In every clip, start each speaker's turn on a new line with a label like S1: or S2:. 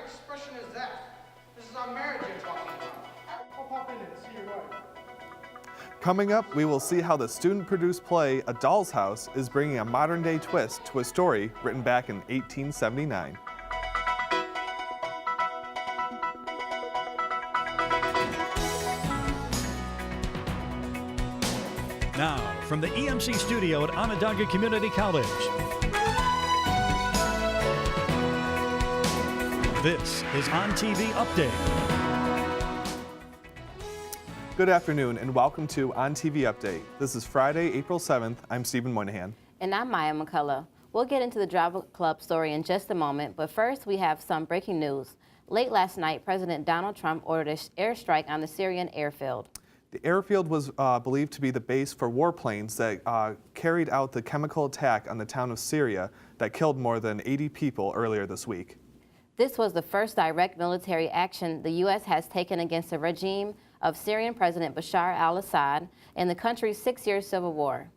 S1: expression is that? This is our marriage you're talking about. I'll pop in and see your wife.
S2: Coming up, we will see how the student-produced play A Doll's House is bringing a modern-day twist to a story written back in 1879.
S3: Now, from the EMC studio at Onondaga Community College, this is ONTV Update.
S2: Good afternoon and welcome to ONTV Update. This is Friday, April 7th. I'm Stephen Moynihan.
S4: And I'm Maya McCullough. We'll get into the Drama Club story in just a moment, but first we have some breaking news. Late last night, President Donald Trump ordered an airstrike on the Syrian airfield.
S2: The airfield was believed to be the base for warplanes that carried out the chemical attack on the town of Syria that killed more than 80 people earlier this week.
S4: This was the first direct military action the U.S. has taken against the regime of Syrian President Bashar al-Assad in the country's 6-year civil war.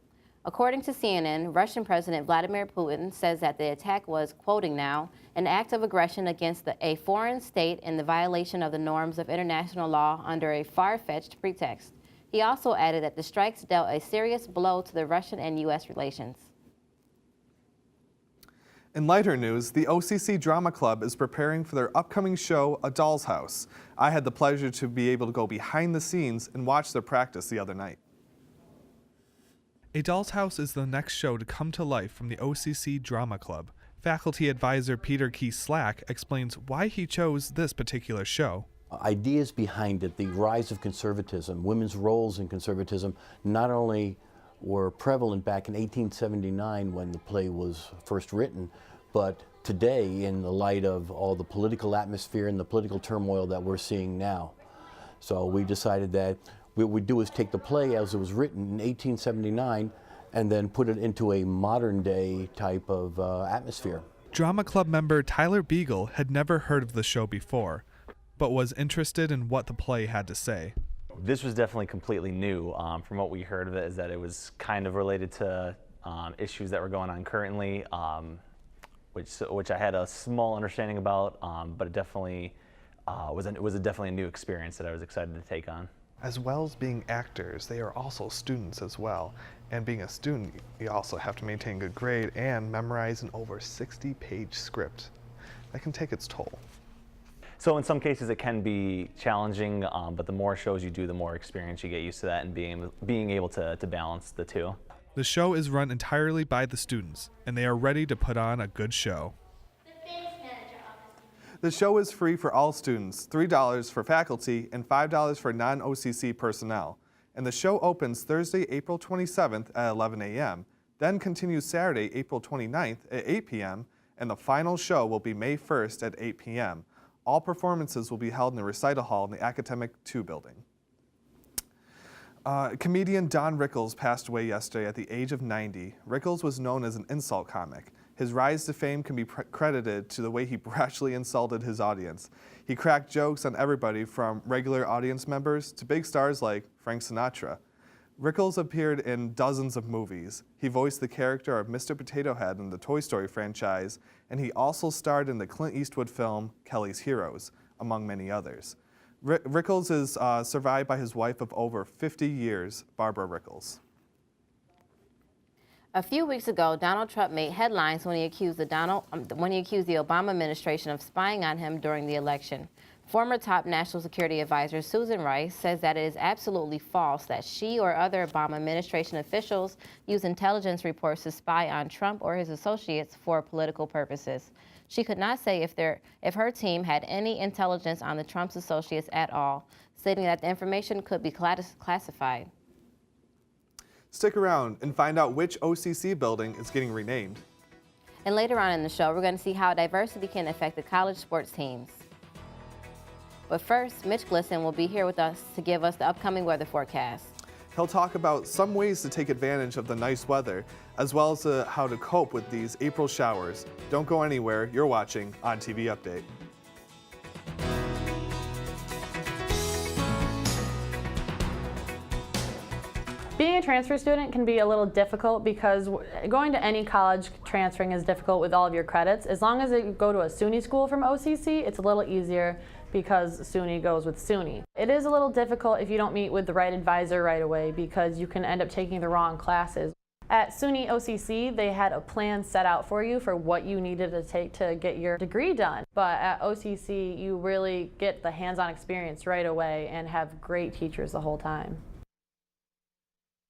S4: According to CNN, Russian President Vladimir Putin says that the attack was, quoting now, an act of aggression against a foreign state in the violation of the norms of international law under a far-fetched pretext. He also added that the strikes dealt a serious blow to the Russian and U.S. relations.
S2: In lighter news, the OCC Drama Club is preparing for their upcoming show, A Doll's House. I had the pleasure to be able to go behind the scenes and watch their practice the other night. A Doll's House is the next show to come to life from the OCC Drama Club. Faculty advisor Peter Key Slack explains why he chose this particular show.
S5: Ideas behind it, the rise of conservatism, women's roles in conservatism, not only were prevalent back in 1879 when the play was first written, but today in the light of all the political atmosphere and the political turmoil that we're seeing now. So we decided that what we'd do is take the play as it was written in 1879 and then put it into a modern day type of atmosphere.
S2: Drama Club member Tyler Beagle had never heard of the show before, but was interested in what the play had to say.
S6: This was definitely completely new. From what we heard of it is that it was kind of related to issues that were going on currently, which I had a small understanding about, but it definitely was definitely a new experience that I was excited to take on.
S2: As well as being actors, they are also students as well. And being a student, you also have to maintain a good grade and memorize an over 60-page script. That can take its toll.
S6: So in some cases it can be challenging, but the more shows you do, the more experience you get used to that and being able to balance the two.
S2: The show is run entirely by the students, and they are ready to put on a good show. The show is free for all students, $3 for faculty, and $5 for non-OCC personnel. And the show opens Thursday, April 27th at 11 a.m., then continues Saturday, April 29th at 8 p.m., and the final show will be May 1st at 8 p.m. All performances will be held in the recital hall in the Academic 2 building. Comedian Don Rickles passed away yesterday at the age of 90. Rickles was known as an insult comic. His rise to fame can be credited to the way he brashly insulted his audience. He cracked jokes on everybody from regular audience members to big stars like Frank Sinatra. Rickles appeared in dozens of movies. He voiced the character of Mr. Potato Head in the Toy Story franchise, and he also starred in the Clint Eastwood film Kelly's Heroes, among many others. Rickles is survived by his wife of over 50 years, Barbara Rickles.
S4: A few weeks ago, Donald Trump made headlines when he accused the Obama administration of spying on him during the election. Former top national security advisor Susan Rice says that it is absolutely false that she or other Obama administration officials used intelligence reports to spy on Trump or his associates for political purposes. She could not say if her team had any intelligence on the Trump's associates at all, stating that the information could be classified.
S2: Stick around and find out which OCC building is getting renamed.
S4: And later on in the show, we're going to see how diversity can affect the college sports teams. But first, Mitch Glisson will be here with us to give us the upcoming weather forecast.
S2: He'll talk about some ways to take advantage of the nice weather, as well as how to cope with these April showers. Don't go anywhere. You're watching ONTV Update.
S7: Being a transfer student can be a little difficult because going to any college transferring is difficult with all of your credits. As long as you go to a SUNY school from OCC, it's a little easier because SUNY goes with SUNY. It is a little difficult if you don't meet with the right advisor right away because you can end up taking the wrong classes. At SUNY OCC, they had a plan set out for you for what you needed to take to get your degree done. But at OCC, you really get the hands-on experience right away and have great teachers the whole time.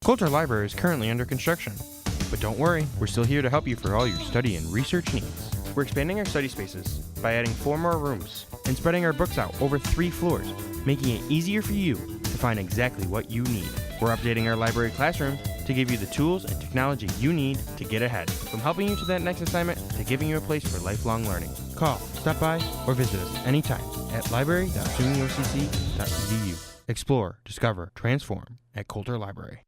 S8: Coulter Library is currently under construction. But don't worry, we're still here to help you for all your study and research needs. We're expanding our study spaces by adding 4 more rooms and spreading our books out over 3 floors, making it easier for you to find exactly what you need. We're updating our library classroom to give you the tools and technology you need to get ahead, from helping you to that next assignment to giving you a place for lifelong learning. Call, stop by, or visit us anytime at library.sunyocc.edu. Explore, discover, transform at Coulter Library.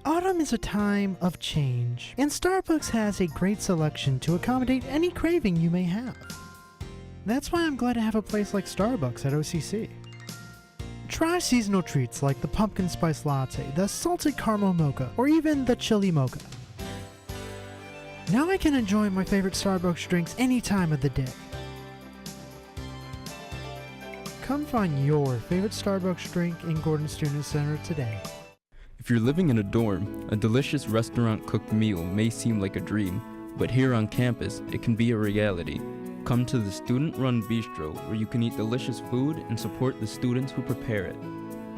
S9: Autumn is a time of change, and Starbucks has a great selection to accommodate any craving you may have. That's why I'm glad to have a place like Starbucks at OCC. Try seasonal treats like the pumpkin spice latte, the salted caramel mocha, or even the chili mocha. Now I can enjoy my favorite Starbucks drinks any time of the day. Come find your favorite Starbucks drink in Gordon Student Center today.
S10: If you're living in a dorm, a delicious restaurant-cooked meal may seem like a dream, but here on campus, it can be a reality. Come to the student-run bistro where you can eat delicious food and support the students who prepare it.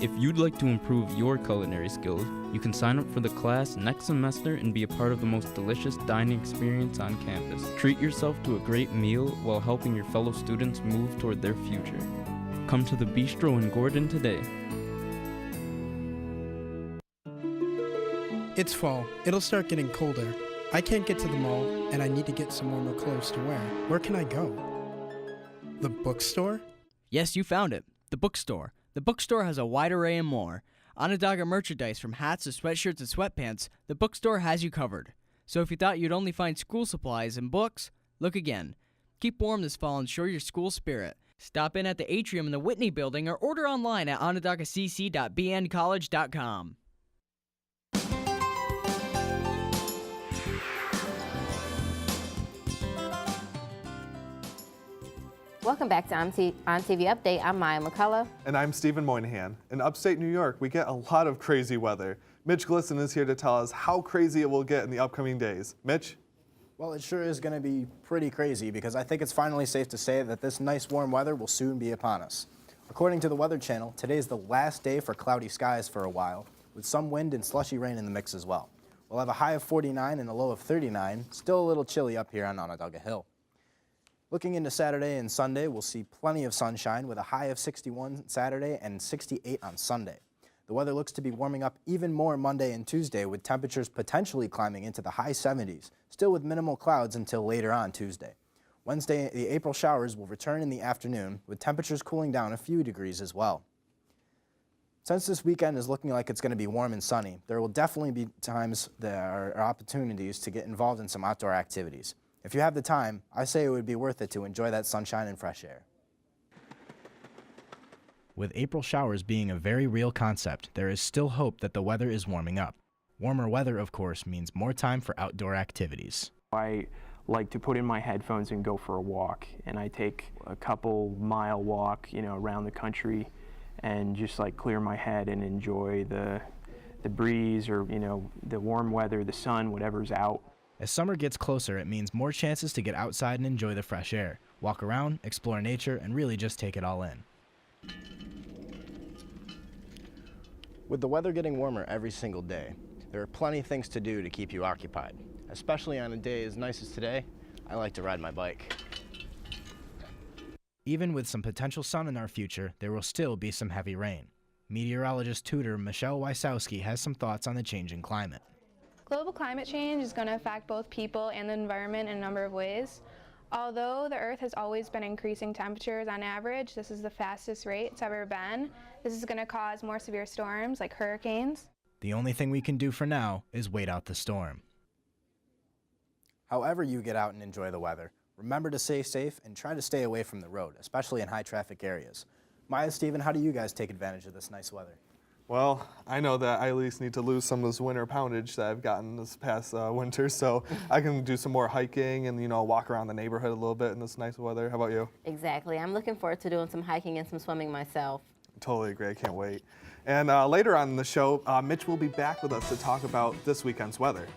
S10: If you'd like to improve your culinary skills, you can sign up for the class next semester and be a part of the most delicious dining experience on campus. Treat yourself to a great meal while helping your fellow students move toward their future. Come to the bistro in Gordon today.
S11: It's fall. It'll start getting colder. I can't get to the mall, and I need to get some warmer clothes to wear. Where can I go? The bookstore?
S12: Yes, you found it. The bookstore. The bookstore has a wide array and more. Onondaga merchandise from hats to sweatshirts and sweatpants, the bookstore has you covered. So if you thought you'd only find school supplies and books, look again. Keep warm this fall and show your school spirit. Stop in at the atrium in the Whitney building or order online at onondagacc.bncollege.com.
S4: Welcome back to ONTV Update. I'm Maya McCullough.
S2: And I'm Stephen Moynihan. In upstate New York, we get a lot of crazy weather. Mitch Glisson is here to tell us how crazy it will get in the upcoming days. Mitch?
S13: Well, it sure is going to be pretty crazy because I think it's finally safe to say that this nice warm weather will soon be upon us. According to the Weather Channel, today is the last day for cloudy skies for a while, with some wind and slushy rain in the mix as well. We'll have a high of 49 and a low of 39, still a little chilly up here on Onondaga Hill. Looking into Saturday and Sunday, we'll see plenty of sunshine with a high of 61 Saturday and 68 on Sunday. The weather looks to be warming up even more Monday and Tuesday, with temperatures potentially climbing into the high 70s, still with minimal clouds until later on Tuesday. Wednesday, the April showers will return in the afternoon, with temperatures cooling down a few degrees as well. Since this weekend is looking like it's going to be warm and sunny, there will definitely be times there are opportunities to get involved in some outdoor activities. If you have the time, I say it would be worth it to enjoy that sunshine and fresh air.
S14: With April showers being a very real concept, there is still hope that the weather is warming up. Warmer weather, of course, means more time for outdoor activities.
S15: I like to put in my headphones and go for a walk, and I take a couple-mile walk, around the country, and just like clear my head and enjoy the breeze or the warm weather, the sun, whatever's out.
S14: As summer gets closer, it means more chances to get outside and enjoy the fresh air, walk around, explore nature, and really just take it all in.
S13: With the weather getting warmer every single day, there are plenty of things to do to keep you occupied. Especially on a day as nice as today, I like to ride my bike.
S14: Even with some potential sun in our future, there will still be some heavy rain. Meteorologist tutor Michelle Wysowski has some thoughts on the changing climate.
S16: Global climate change is going to affect both people and the environment in a number of ways. Although the Earth has always been increasing temperatures on average, this is the fastest rate it's ever been. This is going to cause more severe storms like hurricanes.
S14: The only thing we can do for now is wait out the storm.
S13: However you get out and enjoy the weather, remember to stay safe and try to stay away from the road, especially in high traffic areas. Maya, Stephen, how do you guys take advantage of this nice weather?
S2: Well, I know that I at least need to lose some of this winter poundage that I've gotten this past winter, so I can do some more hiking and, walk around the neighborhood a little bit in this nice weather. How about you?
S4: Exactly. I'm looking forward to doing some hiking and some swimming myself.
S2: Totally agree. I can't wait. And later on in the show, Mitch will be back with us to talk about this weekend's weather.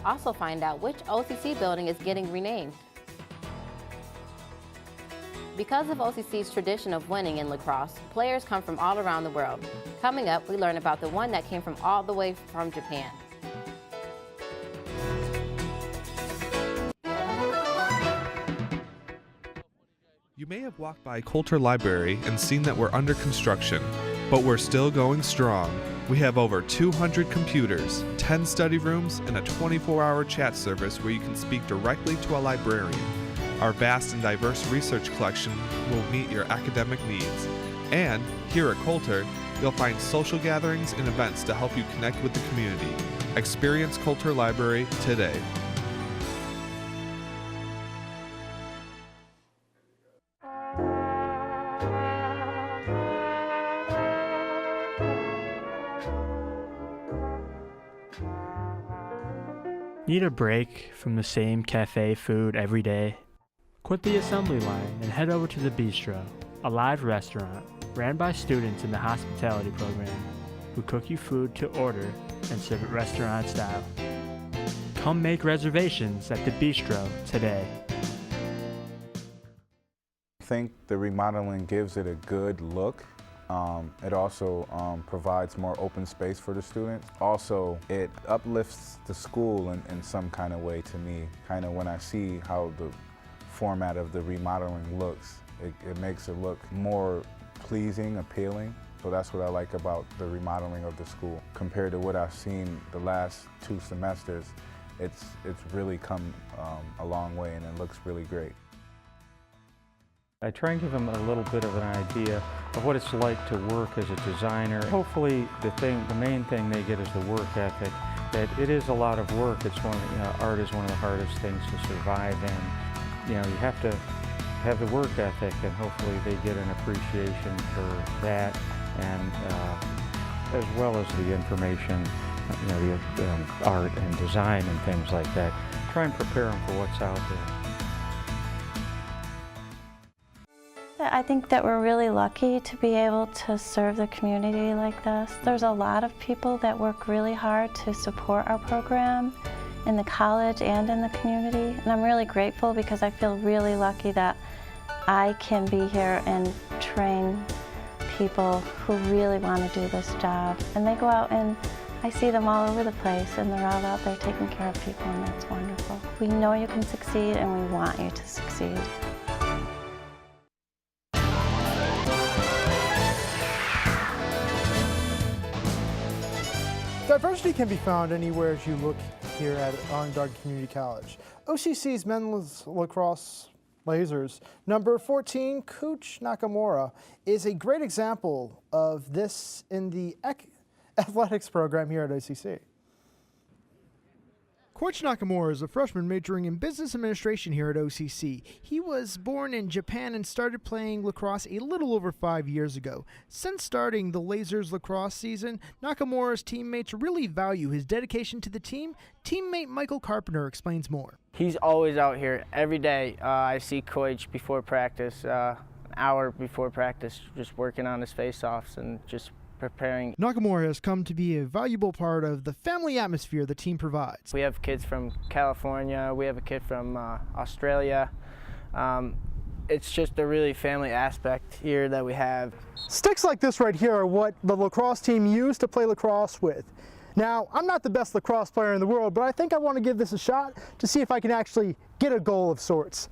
S4: Also find out which OCC building is getting renamed. Because of OCC's tradition of winning in lacrosse, players come from all around the world. Coming up, we learn about the one that came from all the way from Japan.
S2: You may have walked by Coulter Library and seen that we're under construction, but we're still going strong. We have over 200 computers, 10 study rooms, and a 24-hour chat service where you can speak directly to a librarian. Our vast and diverse research collection will meet your academic needs. And here at Coulter, you'll find social gatherings and events to help you connect with the community. Experience Coulter Library today.
S17: Need a break from the same cafe food every day? Quit the assembly line and head over to the Bistro, a live restaurant ran by students in the hospitality program who cook you food to order and serve it restaurant style. Come make reservations at the Bistro today.
S18: I think the remodeling gives it a good look. It also provides more open space for the students. Also, it uplifts the school in some kind of way to me. Kind of when I see how the format of the remodeling looks, it makes it look more pleasing, appealing. So that's what I like about the remodeling of the school. Compared to what I've seen the last 2 semesters, it's really come a long way and it looks really great.
S19: I try and give them a little bit of an idea of what it's like to work as a designer. Hopefully the main thing they get is the work ethic, that it is a lot of work. It's art is one of the hardest things to survive in. You have to have the work ethic, and hopefully they get an appreciation for that, and as well as the information, the art and design and things like that. Try and prepare them for what's out there.
S20: I think that we're really lucky to be able to serve the community like this. There's a lot of people that work really hard to support our program in the college and in the community, and I'm really grateful because I feel really lucky that I can be here and train people who really want to do this job. And they go out and I see them all over the place, and they're all out there taking care of people, and that's wonderful. We know you can succeed, and we want you to succeed.
S21: Diversity can be found anywhere as you look here at Onondaga Community College. OCC's men's lacrosse Lasers number 14, Coach Nakamura, is a great example of this in the athletics program here at OCC.
S9: Coach Nakamura is a freshman majoring in business administration here at OCC. He was born in Japan and started playing lacrosse a little over 5 years ago. Since starting the Lasers lacrosse season, Nakamura's teammates really value his dedication to the team. Teammate Michael Carpenter explains more.
S22: He's always out here every day. I see Coach before practice, an hour before practice, just working on his face-offs and just preparing.
S9: Nakamura has come to be a valuable part of the family atmosphere the team provides.
S22: We have kids from California, we have a kid from Australia. It's just a really family aspect here that we have.
S21: Sticks like this right here are what the lacrosse team used to play lacrosse with. Now, I'm not the best lacrosse player in the world, but I think I want to give this a shot to see if I can actually get a goal of sorts.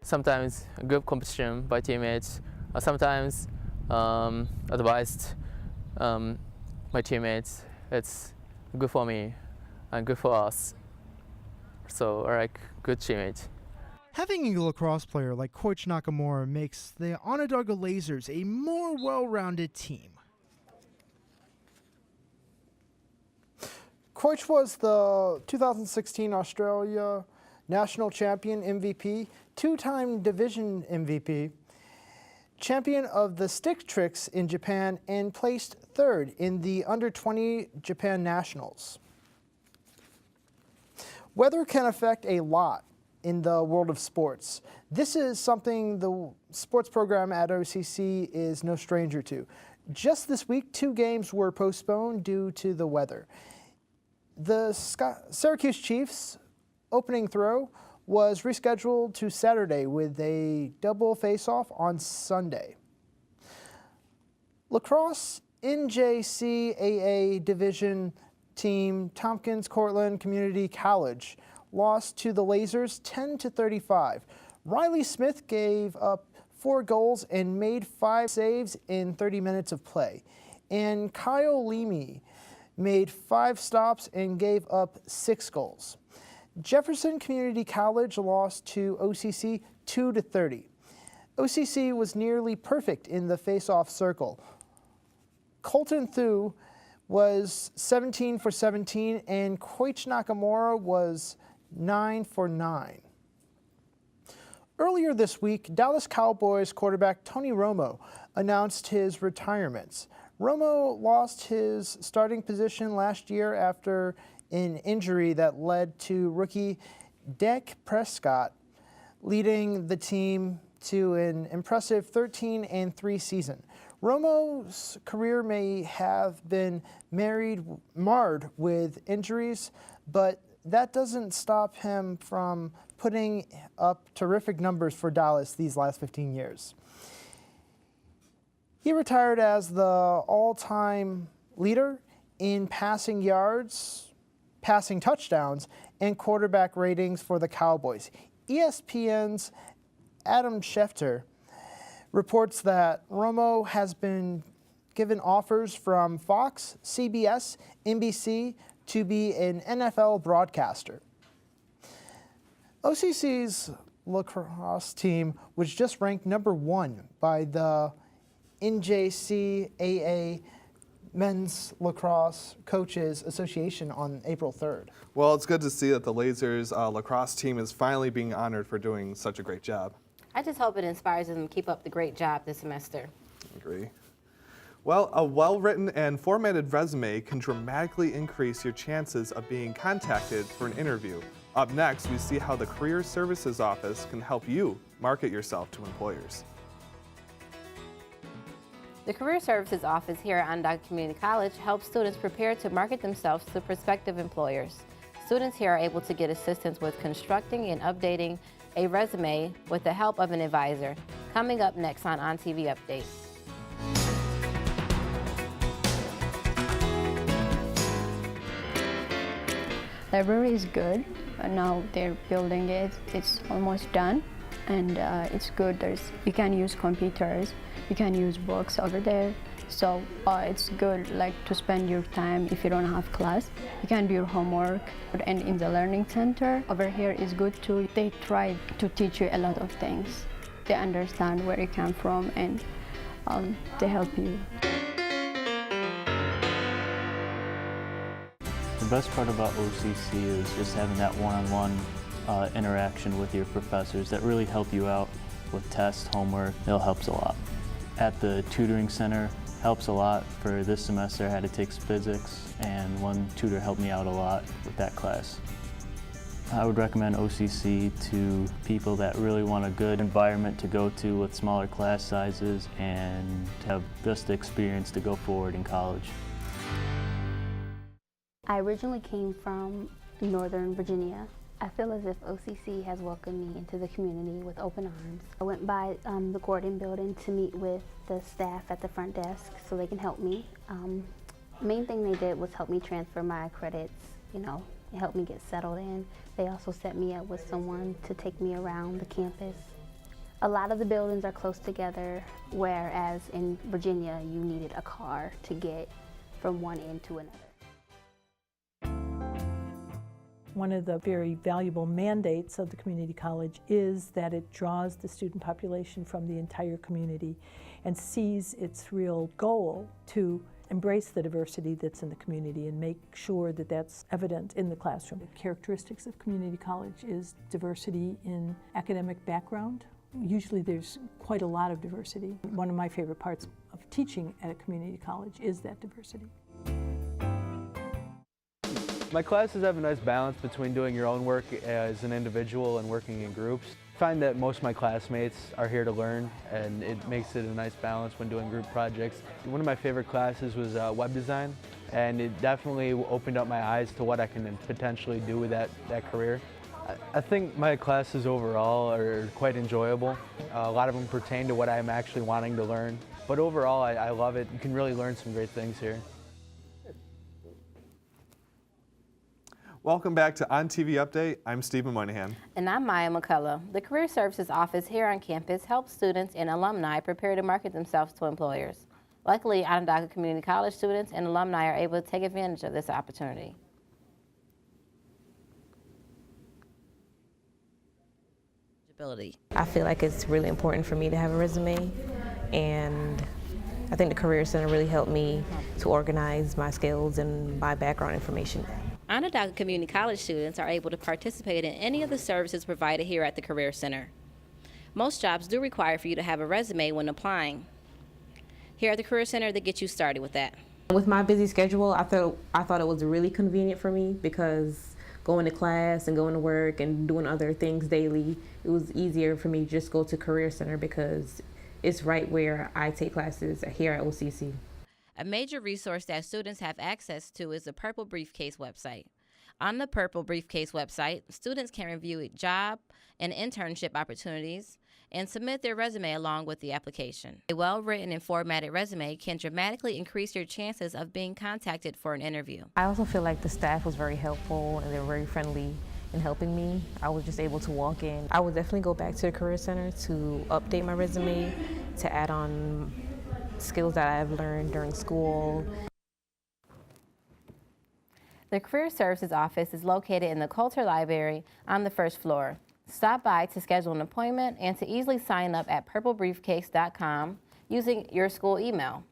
S23: Sometimes a group competition by teammates, sometimes advised my teammates. It's good for me and good for us. So I like good teammates.
S9: Having a lacrosse player like Coach Nakamura makes the Onondaga Lasers a more well-rounded team.
S21: Coach was the 2016 Australia National Champion MVP, 2-time Division MVP, champion of the stick tricks in Japan and placed third in the under-20 Japan Nationals. Weather can affect a lot in the world of sports. This is something the sports program at OCC is no stranger to. Just this week, 2 games were postponed due to the weather. The Syracuse Chiefs' opening throw was rescheduled to Saturday with a double face-off on Sunday. Lacrosse NJCAA Division team Tompkins Cortland Community College lost to the Lasers 10-35. Riley Smith gave up 4 goals and made 5 saves in 30 minutes of play. And Kyle Leamy made 5 stops and gave up 6 goals. Jefferson Community College lost to OCC 2-30. OCC was nearly perfect in the face-off circle. Colton Thu was 17 for 17 and Koichi Nakamura was 9 for 9. Earlier this week, Dallas Cowboys quarterback Tony Romo announced his retirement. Romo lost his starting position last year after an injury that led to rookie Dak Prescott leading the team to an impressive 13-3 season. Romo's career may have been marred with injuries, but that doesn't stop him from putting up terrific numbers for Dallas these last 15 years. He retired as the all-time leader in passing yards, passing touchdowns, and quarterback ratings for the Cowboys. ESPN's Adam Schefter reports that Romo has been given offers from Fox, CBS, NBC to be an NFL broadcaster. OCC's lacrosse team was just ranked #1 by the NJCAA Men's Lacrosse Coaches Association on April 3rd.
S2: Well, it's good to see that the Lasers lacrosse team is finally being honored for doing such a great job.
S4: I just hope it inspires them to keep up the great job this semester.
S2: I agree. Well, a well-written and formatted resume can dramatically increase your chances of being contacted for an interview. Up next, we see how the Career Services Office can help you market yourself to employers.
S4: The Career Services Office here at Onondaga Community College helps students prepare to market themselves to prospective employers. Students here are able to get assistance with constructing and updating a resume with the help of an advisor. Coming up next on ONTV Update.
S1: Library is good. Now they're building it. It's almost done, and it's good. You can use computers, you can use books over there. So it's good, like, to spend your time if you don't have class. You can do your homework. And in the learning center over here is good too. They try to teach you a lot of things. They understand where you come from, and they help you.
S3: The best part about OCC is just having that one-on-one interaction with your professors that really help you out with tests, homework. It helps a lot. At the tutoring center, helps a lot. For this semester, I had to take physics, and one tutor helped me out a lot with that class. I would recommend OCC to people that really want a good environment to go to with smaller class sizes and have just the experience to go forward in college.
S5: I originally came from Northern Virginia. I feel as if OCC has welcomed me into the community with open arms. I went by the Gordon building to meet with the staff at the front desk so they can help me. Main thing they did was help me transfer my credits, it helped me get settled in. They also set me up with someone to take me around the campus. A lot of the buildings are close together, whereas in Virginia you needed a car to get from one end to another.
S24: One of the very valuable mandates of the community college is that it draws the student population from the entire community and sees its real goal to embrace the diversity that's in the community and make sure that that's evident in the classroom. The characteristics of community college is diversity in academic background, Usually there's quite a lot of diversity. One of my favorite parts of teaching at a community college is that diversity.
S6: My classes have a nice balance between doing your own work as an individual and working in groups. I find that most of my classmates are here to learn, and it makes it a nice balance when doing group projects. One of my favorite classes was web design, and it definitely opened up my eyes to what I can potentially do with that career. I think my classes overall are quite enjoyable. A lot of them pertain to what I'm actually wanting to learn. But overall, I love it. You can really learn some great things here.
S2: Welcome back to ONTV Update. I'm Stephen Moynihan.
S4: And I'm Maya McCullough. The Career Services Office here on campus helps students and alumni prepare to market themselves to employers. Luckily, Onondaga Community College students and alumni are able to take advantage of this opportunity.
S7: I feel like it's really important for me to have a resume, and I think the Career Center really helped me to organize my skills and my background information.
S4: Onondaga Community College students are able to participate in any of the services provided here at the Career Center. Most jobs do require for you to have a resume when applying. Here at the Career Center, they get you started with that.
S7: With my busy schedule, I thought it was really convenient for me because going to class and going to work and doing other things daily, it was easier for me to just go to Career Center because it's right where I take classes here at OCC.
S4: A major resource that students have access to is the Purple Briefcase website. On the Purple Briefcase website, students can review job and internship opportunities and submit their resume along with the application. A well-written and formatted resume can dramatically increase your chances of being contacted for an interview.
S7: I also feel like the staff was very helpful and they were very friendly in helping me. I was just able to walk in. I would definitely go back to the Career Center to update my resume, to add on skills that I've learned during school.
S4: The Career Services Office is located in the Coulter Library on the first floor. Stop by to schedule an appointment and to easily sign up at purplebriefcase.com using your school email.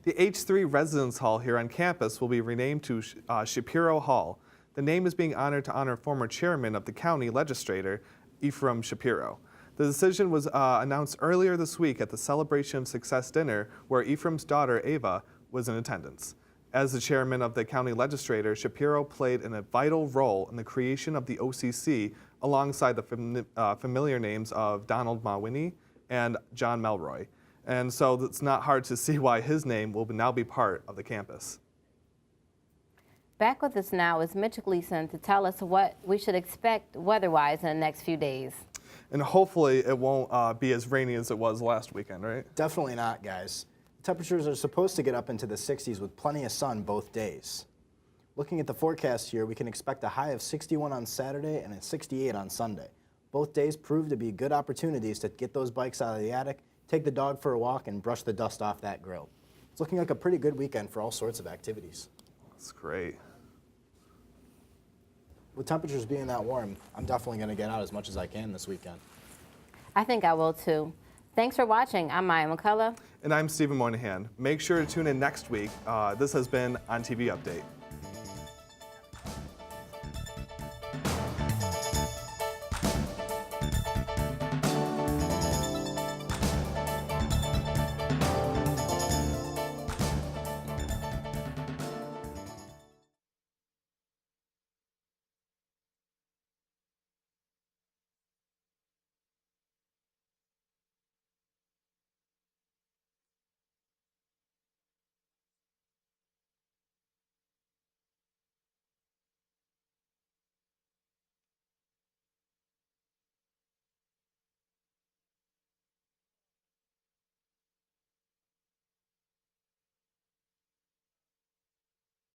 S2: The H3 Residence Hall here on campus will be renamed to Shapiro Hall. The name is being honored to honor former chairman of the county legislature, Ephraim Shapiro. The decision was announced earlier this week at the Celebration of Success dinner, where Ephraim's daughter, Ava, was in attendance. As the chairman of the county legislature, Shapiro played a vital role in the creation of the OCC alongside the familiar names of Donald Mawhinney and John Melroy. And so it's not hard to see why his name will now be part of the campus.
S4: Back with us now is Mitchell Gleason to tell us what we should expect weather-wise in the next few days.
S2: And hopefully it won't be as rainy as it was last weekend, right?
S13: Definitely not, guys. Temperatures are supposed to get up into the 60s with plenty of sun both days. Looking at the forecast here, we can expect a high of 61 on Saturday and a 68 on Sunday. Both days prove to be good opportunities to get those bikes out of the attic, take the dog for a walk, and brush the dust off that grill. It's looking like a pretty good weekend for all sorts of activities.
S2: That's great.
S13: With temperatures being that warm, I'm definitely going to get out as much as I can this weekend.
S4: I think I will too. Thanks for watching. I'm Maya McCullough.
S2: And I'm Stephen Moynihan. Make sure to tune in next week. This has been ONTV Update.